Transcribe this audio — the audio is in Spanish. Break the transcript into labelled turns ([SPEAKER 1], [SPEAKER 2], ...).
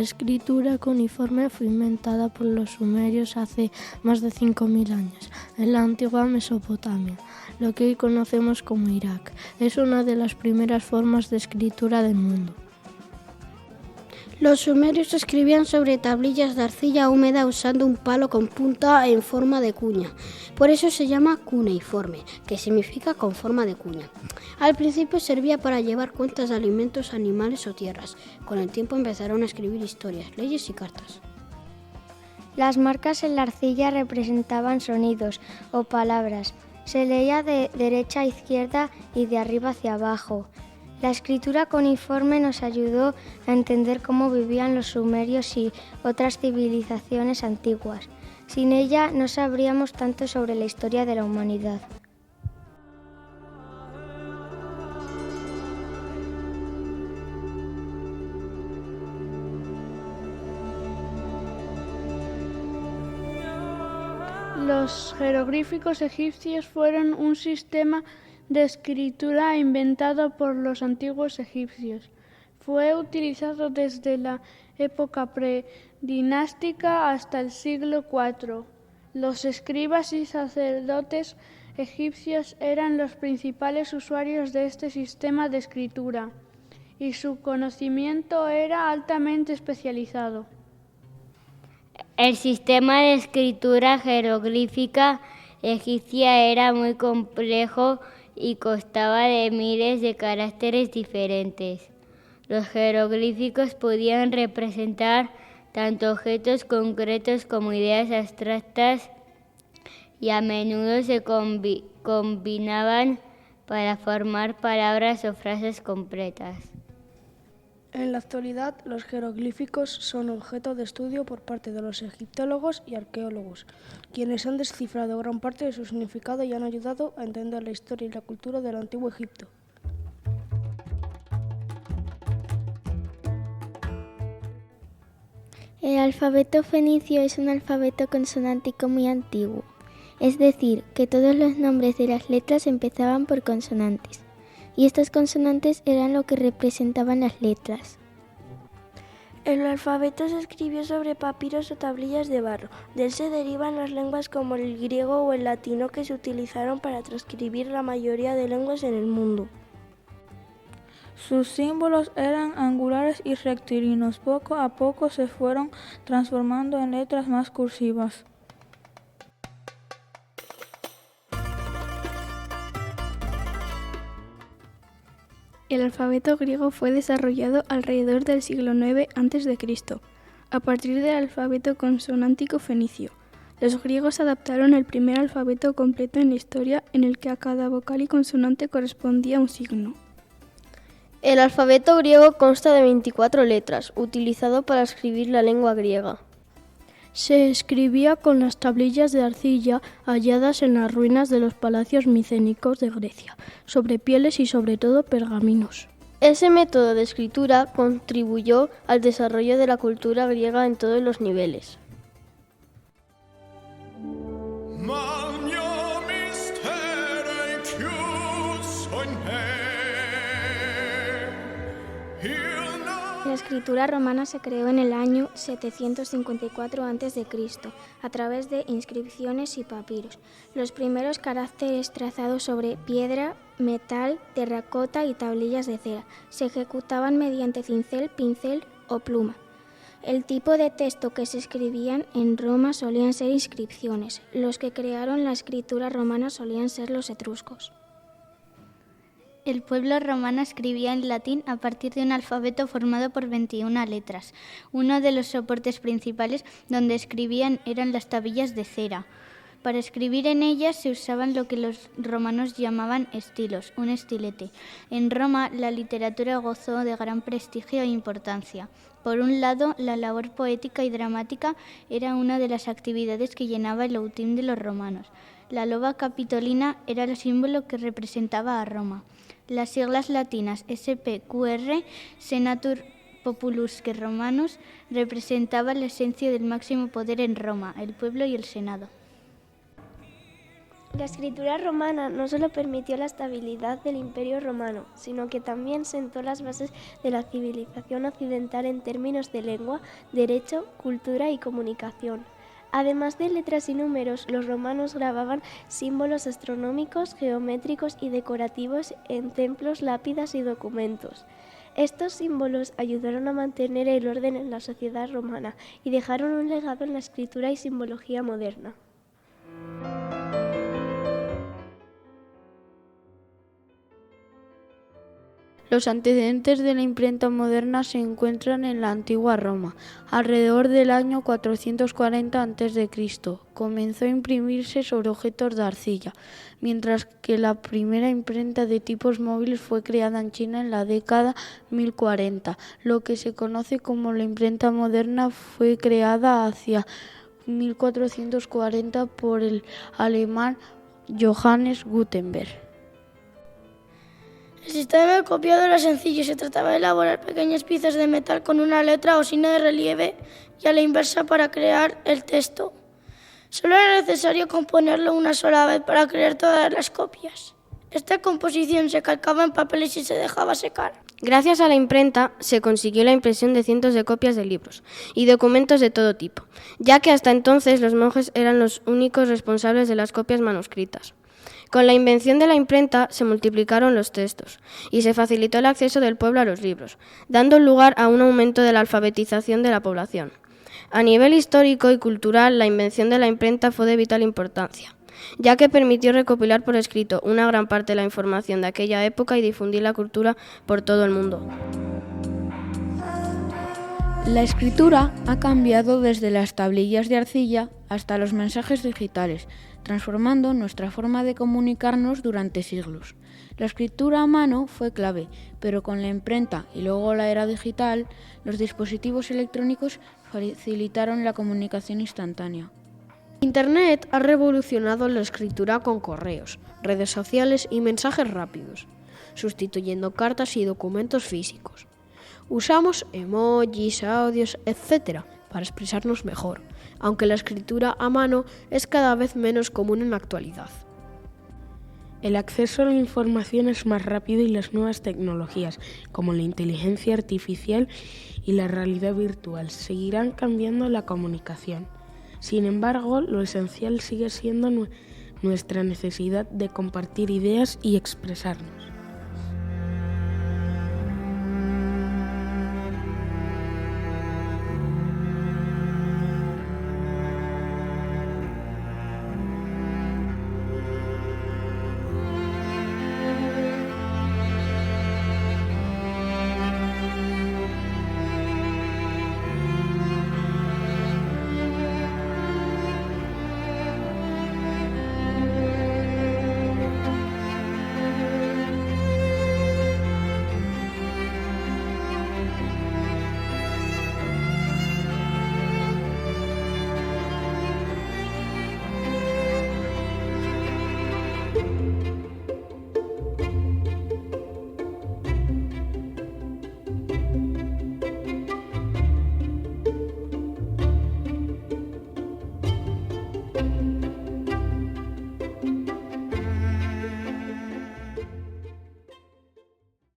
[SPEAKER 1] escritura cuneiforme fue inventada por los sumerios hace más de 5.000 años, en la antigua Mesopotamia, lo que hoy conocemos como Irak. Es una de las primeras formas de escritura del mundo.
[SPEAKER 2] Los sumerios escribían sobre tablillas de arcilla húmeda usando un palo con punta en forma de cuña. Por eso se llama cuneiforme, que significa con forma de cuña. Al principio servía para llevar cuentas de alimentos, animales o tierras. Con el tiempo empezaron a escribir historias, leyes y cartas.
[SPEAKER 3] Las marcas en la arcilla representaban sonidos o palabras. Se leía de derecha a izquierda y de arriba hacia abajo. La escritura cuneiforme nos ayudó a entender cómo vivían los sumerios y otras civilizaciones antiguas. Sin ella no sabríamos tanto sobre la historia de la humanidad.
[SPEAKER 4] Los jeroglíficos egipcios fueron un sistema de escritura inventado por los antiguos egipcios. Fue utilizado desde la época predinástica hasta el siglo IV. Los escribas y sacerdotes egipcios eran los principales usuarios de este sistema de escritura, y su conocimiento era altamente especializado.
[SPEAKER 5] El sistema de escritura jeroglífica egipcia era muy complejo y constaba de miles de caracteres diferentes. Los jeroglíficos podían representar tanto objetos concretos como ideas abstractas y a menudo se combinaban para formar palabras o frases completas.
[SPEAKER 6] En la actualidad, los jeroglíficos son objeto de estudio por parte de los egiptólogos y arqueólogos, quienes han descifrado gran parte de su significado y han ayudado a entender la historia y la cultura del antiguo Egipto.
[SPEAKER 7] El alfabeto fenicio es un alfabeto consonántico muy antiguo, es decir, que todos los nombres de las letras empezaban por consonantes. Y estas consonantes eran lo que representaban las letras.
[SPEAKER 8] El alfabeto se escribió sobre papiros o tablillas de barro. De él se derivan las lenguas como el griego o el latino que se utilizaron para transcribir la mayoría de lenguas en el mundo.
[SPEAKER 9] Sus símbolos eran angulares y rectilíneos. Poco a poco se fueron transformando en letras más cursivas.
[SPEAKER 10] El alfabeto griego fue desarrollado alrededor del siglo IX a.C., a partir del alfabeto consonántico fenicio. Los griegos adaptaron el primer alfabeto completo en la historia en el que a cada vocal y consonante correspondía un signo.
[SPEAKER 11] El alfabeto griego consta de 24 letras, utilizado para escribir la lengua griega.
[SPEAKER 1] Se escribía con las tablillas de arcilla halladas en las ruinas de los palacios micénicos de Grecia, sobre pieles y sobre todo pergaminos.
[SPEAKER 11] Ese método de escritura contribuyó al desarrollo de la cultura griega en todos los niveles.
[SPEAKER 3] La escritura romana se creó en el año 754 a.C. a través de inscripciones y papiros. Los primeros caracteres trazados sobre piedra, metal, terracota y tablillas de cera se ejecutaban mediante cincel, pincel o pluma. El tipo de texto que se escribían en Roma solían ser inscripciones. Los que crearon la escritura romana solían ser los etruscos.
[SPEAKER 12] El pueblo romano escribía en latín a partir de un alfabeto formado por 21 letras. Uno de los soportes principales donde escribían eran las tablillas de cera. Para escribir en ellas se usaban lo que los romanos llamaban estilos, un estilete. En Roma la literatura gozó de gran prestigio e importancia. Por un lado, la labor poética y dramática era una de las actividades que llenaba el outín de los romanos. La loba capitolina era el símbolo que representaba a Roma. Las siglas latinas SPQR, Senatur Populusque Romanus, representaban la esencia del máximo poder en Roma, el pueblo y el Senado.
[SPEAKER 8] La escritura romana no solo permitió la estabilidad del Imperio Romano, sino que también sentó las bases de la civilización occidental en términos de lengua, derecho, cultura y comunicación. Además de letras y números, los romanos grababan símbolos astronómicos, geométricos y decorativos en templos, lápidas y documentos. Estos símbolos ayudaron a mantener el orden en la sociedad romana y dejaron un legado en la escritura y simbología moderna.
[SPEAKER 13] Los antecedentes de la imprenta moderna se encuentran en la antigua Roma. Alrededor del año 440 a.C. comenzó a imprimirse sobre objetos de arcilla, mientras que la primera imprenta de tipos móviles fue creada en China en la década 1040. Lo que se conoce como la imprenta moderna fue creada hacia 1440 por el alemán Johannes Gutenberg.
[SPEAKER 14] El sistema de copiado era sencillo, se trataba de elaborar pequeñas piezas de metal con una letra o signo de relieve y a la inversa para crear el texto. Solo era necesario componerlo una sola vez para crear todas las copias. Esta composición se calcaba en papeles y se dejaba secar.
[SPEAKER 15] Gracias a la imprenta se consiguió la impresión de cientos de copias de libros y documentos de todo tipo, ya que hasta entonces los monjes eran los únicos responsables de las copias manuscritas. Con la invención de la imprenta se multiplicaron los textos y se facilitó el acceso del pueblo a los libros, dando lugar a un aumento de la alfabetización de la población. A nivel histórico y cultural, la invención de la imprenta fue de vital importancia, ya que permitió recopilar por escrito una gran parte de la información de aquella época y difundir la cultura por todo el mundo.
[SPEAKER 13] La escritura ha cambiado desde las tablillas de arcilla hasta los mensajes digitales, transformando nuestra forma de comunicarnos durante siglos. La escritura a mano fue clave, pero con la imprenta y luego la era digital, los dispositivos electrónicos facilitaron la comunicación instantánea.
[SPEAKER 16] Internet ha revolucionado la escritura con correos, redes sociales y mensajes rápidos, sustituyendo cartas y documentos físicos. Usamos emojis, audios, etc. para expresarnos mejor, aunque la escritura a mano es cada vez menos común en la actualidad.
[SPEAKER 6] El acceso a la información es más rápido y las nuevas tecnologías, como la inteligencia artificial y la realidad virtual, seguirán cambiando la comunicación. Sin embargo, lo esencial sigue siendo nuestra necesidad de compartir ideas y expresarnos.